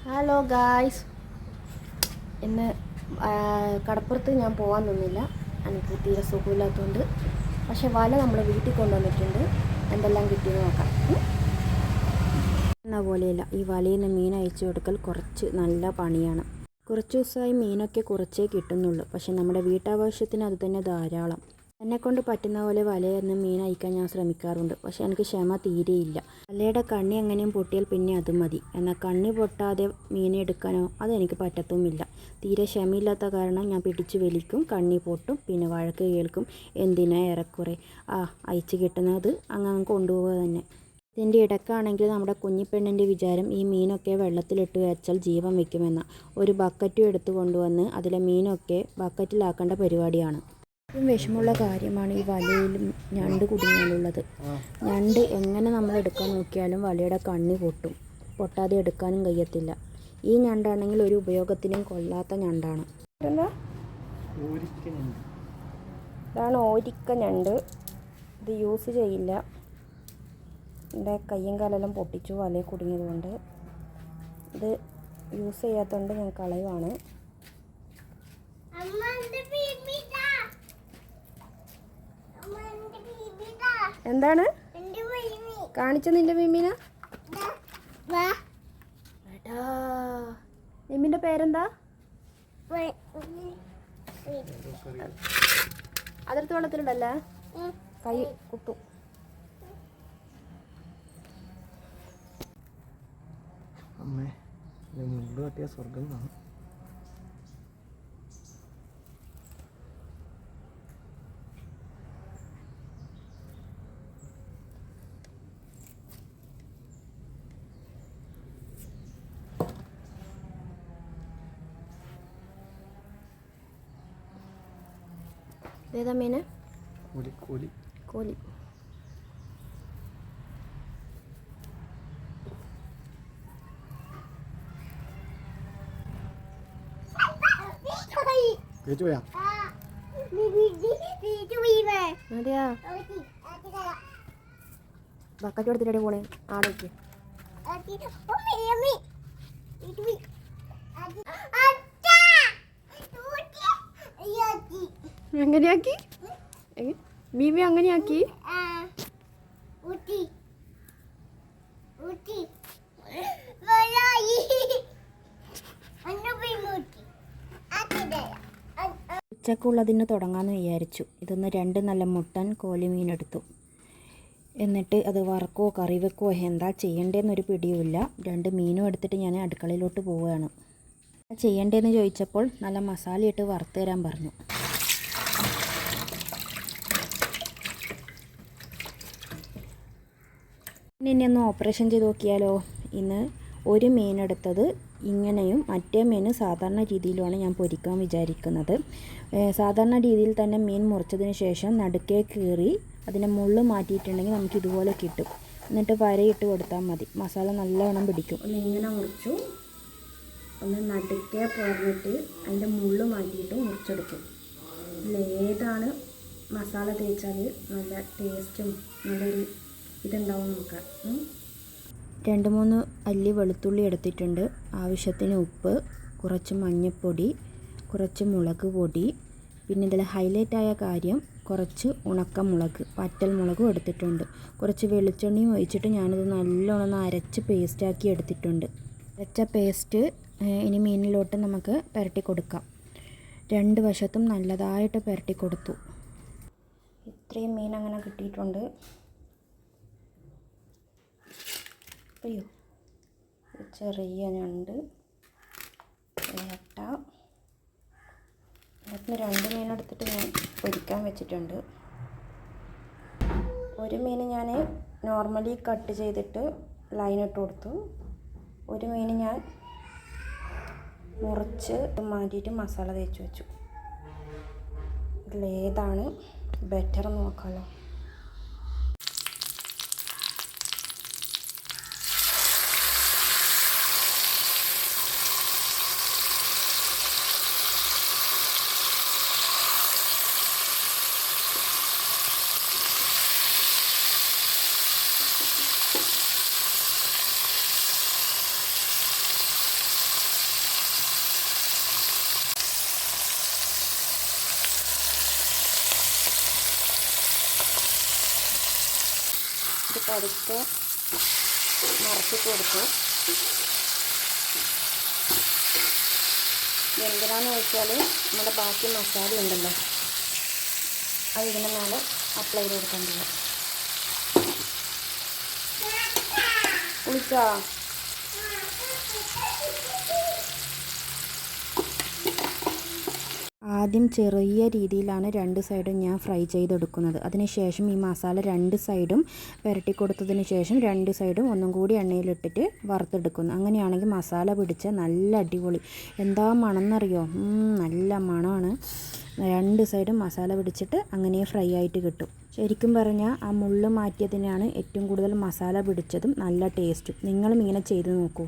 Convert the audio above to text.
Hello guys, ഇന്ന് കടപ്പുറത്ത് ഞാൻ പോകാൻ നിന്നില്ല. എനിക്ക് തീരെ സുഖമില്ലാത്തതുകൊണ്ട്. പക്ഷെ വല നമ്മൾ വീട്ടിൽ കൊണ്ടുവന്നിട്ടുണ്ട്. എന്തെല്ലാം കിട്ടിയെന്ന് നോക്കാം. എന്ന പോലെയല്ല, ഈ വലയിൽ നിന്ന് മീൻ അയച്ചു കൊടുക്കൽ കുറച്ച് നല്ല പണിയാണ്. കുറച്ച് ദിവസമായി മീനൊക്കെ കുറച്ചേ കിട്ടുന്നുള്ളൂ. പക്ഷെ നമ്മുടെ വീട്ടാവശ്യത്തിന് അത് തന്നെ ധാരാളം. എന്നെക്കൊണ്ട് പറ്റുന്ന പോലെ വലയെന്ന് മീൻ അയക്കാൻ ഞാൻ ശ്രമിക്കാറുണ്ട്. പക്ഷെ എനിക്ക് ക്ഷമ തീരെയില്ല. വലയുടെ കണ്ണി എങ്ങനെയും പൊട്ടിയാൽ പിന്നെ അത് മതി. എന്നാൽ കണ്ണി പൊട്ടാതെ മീനെ എടുക്കാനോ അതെനിക്ക് പറ്റത്തുമില്ല. തീരെ ക്ഷമയില്ലാത്ത കാരണം ഞാൻ പിടിച്ചു വലിക്കും, കണ്ണി പൊട്ടും, പിന്നെ വഴക്ക് കേൾക്കും. എന്തിനാ ഏറെക്കുറെ അയച്ചു കിട്ടുന്നത് അങ്ങനെ കൊണ്ടുപോവുക തന്നെ. ഇതിൻ്റെ ഇടയ്ക്കാണെങ്കിൽ നമ്മുടെ കുഞ്ഞിപ്പെണ്ണിൻ്റെ വിചാരം ഈ മീനൊക്കെ വെള്ളത്തിലിട്ട് വെച്ചാൽ ജീവൻ വയ്ക്കുമെന്ന. ഒരു ബക്കറ്റും എടുത്തു കൊണ്ടുവന്ന് അതിലെ മീനൊക്കെ ബക്കറ്റിലാക്കേണ്ട പരിപാടിയാണ്. ഏറ്റവും വിഷമമുള്ള കാര്യമാണ് ഈ വലയിലും ഞണ്ട് കുടുങ്ങിയാലുള്ളത്. ഞണ്ട് എങ്ങനെ നമ്മൾ എടുക്കാൻ നോക്കിയാലും വലയുടെ കണ്ണി പൊട്ടും. പൊട്ടാതെ എടുക്കാനും കഴിയത്തില്ല. ഈ ഞണ്ടാണെങ്കിൽ ഒരു ഉപയോഗത്തിനും കൊള്ളാത്ത ഞണ്ടാണ്. ഇതാണ് ഓരിക്ക ഞണ്ട്. ഇത് യൂസ് ചെയ്യില്ല. എൻ്റെ കയ്യും കാലെല്ലാം പൊട്ടിച്ചു വലയിൽ കുടുങ്ങിയത് കൊണ്ട്. ഇത് യൂസ് ചെയ്യാത്തതുകൊണ്ട് ഞാൻ കളയുവാണ്. എന്താണ് കാണിച്ച നിന്റെ മീമിന? മീമിന്റെ പേരെന്താ? അതിർത്ത് വെള്ളത്തിലുണ്ടല്ലേ, കൈ കുത്തും. അമ്മേ, മുണ്ട് കട്ടിയ സ്വർഗം കാണും. ഏതാ മീന്? കോലി. കോലി. അതെയാ, ബക്കറ്റ് എടുത്തിട്ടേ പോണേ. ആടേക്ക് എങ്ങനെയാക്കി? ബീബി അങ്ങനെയാക്കി? ഉച്ചക്കുള്ളതിന് തുടങ്ങാമെന്ന് വിചാരിച്ചു. ഇതൊന്ന് 2 നല്ല മുട്ടൻ കോലി മീനെടുത്തു. എന്നിട്ട് അത് വറക്കോ കറി വെക്കോ എന്താ ചെയ്യേണ്ടതെന്നൊരു പിടിയുമില്ല. 2 മീനും എടുത്തിട്ട് ഞാൻ അടുക്കളയിലോട്ട് പോവുകയാണ്. ചെയ്യേണ്ടതെന്ന് ചോദിച്ചപ്പോൾ നല്ല മസാലയിട്ട് വറുത്ത് തരാൻ പറഞ്ഞു. ഇനി ഒന്ന് ഓപ്പറേഷൻ ചെയ്ത് നോക്കിയാലോ. ഇന്ന് ഒരു മീനെടുത്തത് ഇങ്ങനെയും മറ്റേ മീൻ സാധാരണ രീതിയിലുമാണ് ഞാൻ പൊരിക്കാൻ വിചാരിക്കുന്നത്. സാധാരണ രീതിയിൽ തന്നെ മീൻ മുറിച്ചതിന് ശേഷം നടുക്കേ കീറി അതിൻ്റെ മുള്ള് മാറ്റിയിട്ടുണ്ടെങ്കിൽ നമുക്ക് ഇതുപോലെ കിട്ടും. എന്നിട്ട് വരയിട്ട് കൊടുത്താൽ മതി. മസാല നല്ലവണ്ണം പിടിക്കും. ഒന്ന് ഇങ്ങനെ മുറിച്ചു, ഒന്ന് നടുക്കേ പറഞ്ഞിട്ട് അതിൻ്റെ മുള്ള് മാറ്റിയിട്ട് മുറിച്ചെടുക്കും. ഇതിലേതാണ് മസാല തേച്ചാൽ നല്ല ടേസ്റ്റും നല്ലൊരു ഇതുണ്ടാവും നോക്കാം. 2-3 അല്ലി വെളുത്തുള്ളി എടുത്തിട്ടുണ്ട്. ആവശ്യത്തിന് ഉപ്പ്, കുറച്ച് മഞ്ഞൾപ്പൊടി, കുറച്ച് മുളക് പൊടി, പിന്നെ ഇതിൽ ഹൈലൈറ്റായ കാര്യം കുറച്ച് ഉണക്കമുളക്, വറ്റൽ മുളകും എടുത്തിട്ടുണ്ട്. കുറച്ച് വെളിച്ചെണ്ണയും ഒഴിച്ചിട്ട് ഞാനിത് നല്ലോണം അരച്ച് പേസ്റ്റാക്കി എടുത്തിട്ടുണ്ട്. അരച്ച പേസ്റ്റ് ഇനി മീനിലോട്ട് നമുക്ക് പുരട്ടി കൊടുക്കാം. 2 വശത്തും നല്ലതായിട്ട് പുരട്ടി കൊടുത്തു. ഇത്രയും മീൻ അങ്ങനെ കിട്ടിയിട്ടുണ്ട്. അയ്യോ, ചെറിയ ഞണ്ട്, ഏട്ട. അതിന് 2 മീനെടുത്തിട്ട് ഞാൻ പൊരിക്കാൻ വെച്ചിട്ടുണ്ട്. ഒരു മീൻ ഞാൻ നോർമലി കട്ട് ചെയ്തിട്ട് ലൈനിട്ട് കൊടുത്തു. ഒരു മീൻ ഞാൻ മുറിച്ച് മാറ്റിയിട്ട് മസാല തേച്ച് വെച്ചു. ഇതിലേതാണ് ബെറ്റർ നോക്കാമല്ലോ. ഇത് പതുക്കെ മറച്ച് കൊടുത്തു. എന്തിനാന്ന് വെച്ചാൽ നമ്മുടെ ബാക്കി മസാല ഉണ്ടല്ലോ അത് ഇതിൻ്റെ മേലെ അപ്ലൈ ചെയ്ത് കൊടുക്കേണ്ടത്. കുളിച്ചോ? ആദ്യം ചെറിയ രീതിയിലാണ് രണ്ട് സൈഡും ഞാൻ ഫ്രൈ ചെയ്തെടുക്കുന്നത്. അതിനുശേഷം ഈ മസാല രണ്ട് സൈഡും പുരട്ടി കൊടുത്തതിന് ശേഷം രണ്ട് സൈഡും ഒന്നും കൂടി എണ്ണയിലിട്ടിട്ട് വറുത്തെടുക്കുന്നു. അങ്ങനെയാണെങ്കിൽ മസാല പിടിച്ച നല്ല അടിപൊളി എന്താ മണം എന്നറിയോ? നല്ല മണമാണ്. രണ്ട് സൈഡും മസാല പിടിച്ചിട്ട് അങ്ങനെ ഫ്രൈ ആയിട്ട് കിട്ടും. ശരിക്കും പറഞ്ഞാൽ ആ മുള്ള് മാറ്റിയതിനാണ് ഏറ്റവും കൂടുതൽ മസാല പിടിച്ചതും നല്ല ടേസ്റ്റും. നിങ്ങളും ഇങ്ങനെ ചെയ്ത് നോക്കൂ.